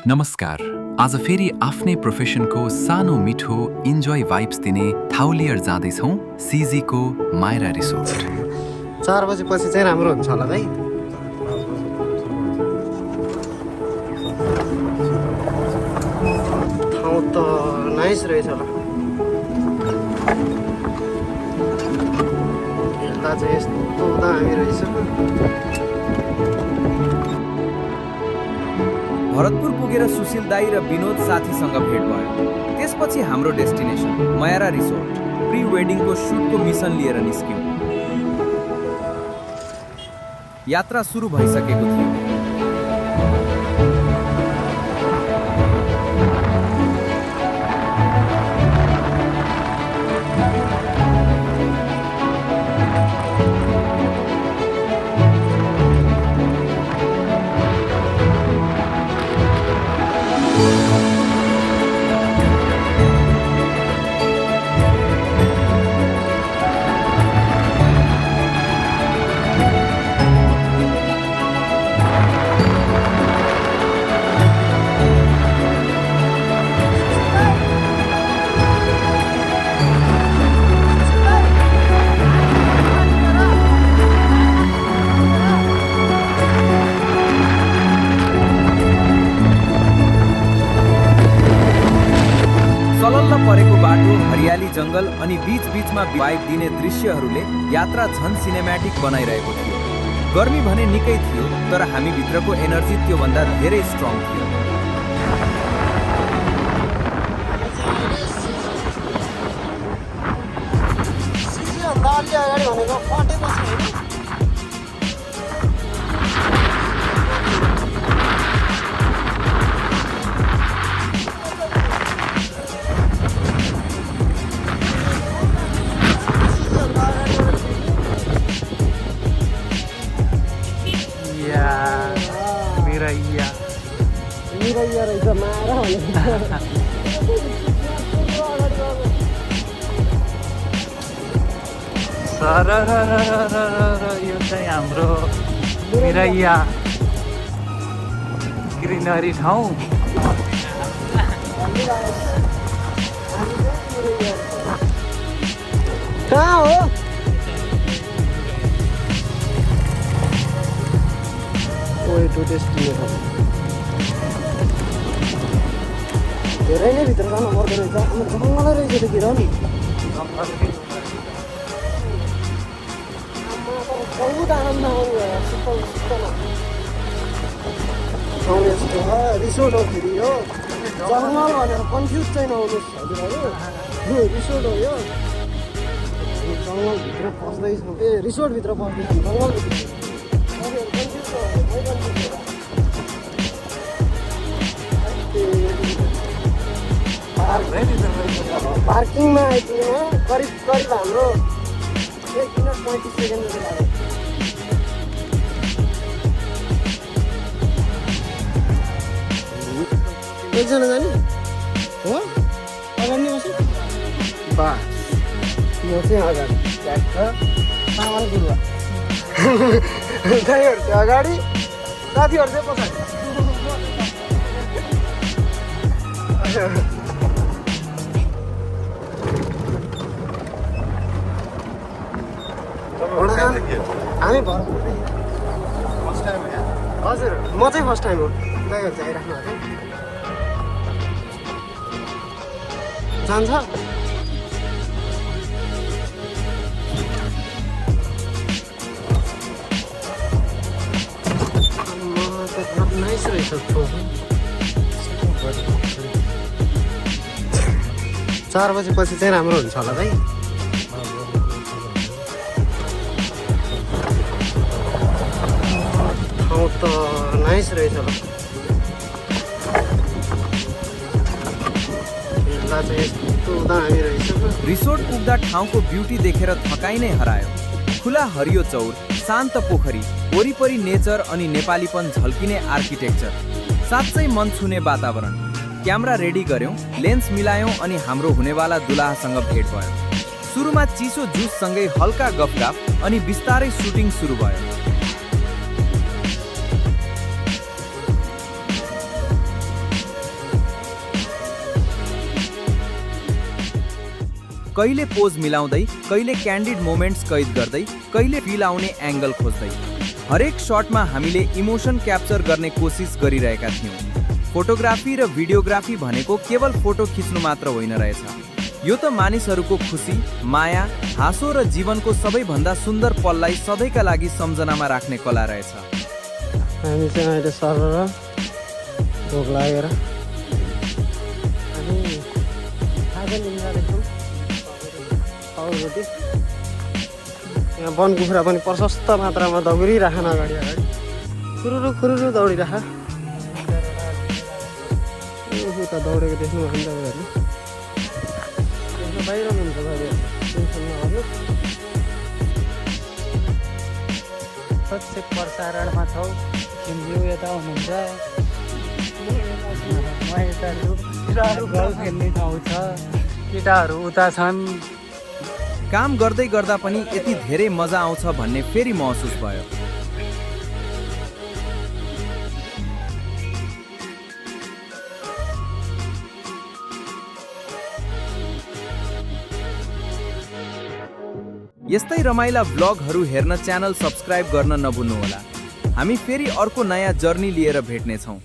नमस्कार। आज फेरि आफ्नै प्रोफेसनको सानो मिठो इन्जोय भाइब्स दिने ठाउँ लिएर जाँदैछौँ सिजीको मायरा रिसोर्ट। 4 बजेपछि चाहिँ राम्रो हुन्छ होला भाइ। ठाउँ त नाइस रहेछ होला। हेर्दा चाहिँ यस्तो दामी रहेछ। भरतपुर पुगेर सुशील दाई र विनोद साथीसँग भेट भयो। त्यसपछि हाम्रो डेस्टिनेसन मायरा रिसोर्ट प्री वेडिङको सुटको मिसन लिएर निस्क्यौँ। यात्रा सुरु भइसकेको थियो। परेको बाटो, हरियाली जंगल अनि बीच-बीचमा वाइब दिने दृश्यहरूले यात्रा झन सिनेम्याटिक बनाइरहेको थियो। गर्मी भने निकै थियो, तर हामी भित्रको एनर्जी त्योभन्दा धेरै स्ट्रङ थियो। मिरैया रहेछ मारा यो चाहिँ हाम्रो मिरैया ग्रिनरी ठाउँ। कहाँ हो? Way to destination. धेरै नै भित्र जानु पर्दो रहेछ। जङ्गलै रहेछ त्यो किरण। बहुत आनन्द आउने रिसोर्ट हो फेरि यो। जङ्गल भनेर कन्फ्युज चाहिँ नहुनुहोस् हजुरहरू। यो रिसोर्ट हो यो। जङ्गलभित्र पस्दैछौँ। रिसोर्टभित्र पस्दैछौँ जङ्गलभित्र। पार्किङमा आइपुग्नु करिब हाम्रो 1 मिनट 35 सेकेन्ड जति लाग्यो। एकजना जाने हो? अगाडि बस्नु बस म चाहिँ अगाडि ट्याक्क सामान गुरुवा ड्राइभर चाहिँ अगाडि साथीहरू चाहिँ पछाडि। हामी हजुर म चाहिँ फर्स्ट टाइम हो। ड्राइभर चाहिँ आइराख्नु भएको जान्छ। नाइस रहेछ। 4 बजेपछि चाहिँ राम्रो हुन्छ होला भाइ। ठाउँ त नाइस रहेछ होला। हेर्दा चाहिँ यस्तो दामी रहेछ। रिसोर्ट पुग्दा ठाउँको ब्युटी देखेर थकाइ नै हरायो। खुला हरियो चौर, शान्त पोखरी, वरिपरि नेचर अनि नेपालीपन झल्किने आर्किटेक्चर, साँच्चै मन छुने वातावरण। क्यामेरा रेडी गर्यौं, लेन्स मिलायौं अनि हाम्रो हुनेवाला दुलाहासँग भेट भयो। सुरुमा चिसो जुससँगै हल्का गफगाफ अनि बिस्तारै सुटिङ सुरु भयो। कहिले पोज मिलाउँदै, कहिले क्यान्डिड मोमेन्ट्स कैद गर्दै, कहिले फिल आउने एङ्गल खोज्दै। हरेक शटमा हामीले इमोसन क्याप्चर गर्ने कोसिस गरिरहेका थियौँ। फोटोग्राफी र भिडियोग्राफी भनेको केवल फोटो खिच्नु मात्र होइन रहेछ। यो त मानिसहरूको खुसी, माया, हाँसो र जीवनको सबैभन्दा सुन्दर पललाई सधैँका लागि सम्झनामा राख्ने कला रहेछ। हामी चाहिँ अहिले सर र भोक लागेर हामी खाजा लिन जाँदैछौँ। पाउरोटी यहाँ वन कुखुरा पनि प्रशस्त मात्रामा दौडिराखन अगाडि अगाडि खुरुरु दौडिराख। उता दौडेको देख्नु भयो नि तपाईँहरूले, देख्न पाइरहनुहुन्छ तपाईँहरू, टेन्सन नगर्नु। प्रत्येक प्रसारणमा छौ, तिम्रो यता हुनुहुन्छ, म यता छु, बल खेल्ने ठाउँ छ, केटाहरू उता छन्। काम गर्दै गर्दा पनि यति धेरै मजा आउँछ भन्ने फेरि महसुस भयो। यस्तै रमाइला भ्लगहरू हेर्न च्यानल सब्स्क्राइब गर्न नभुल्नुहोला। हामी फेरि अर्को नयाँ जर्नी लिएर भेट्नेछौँ।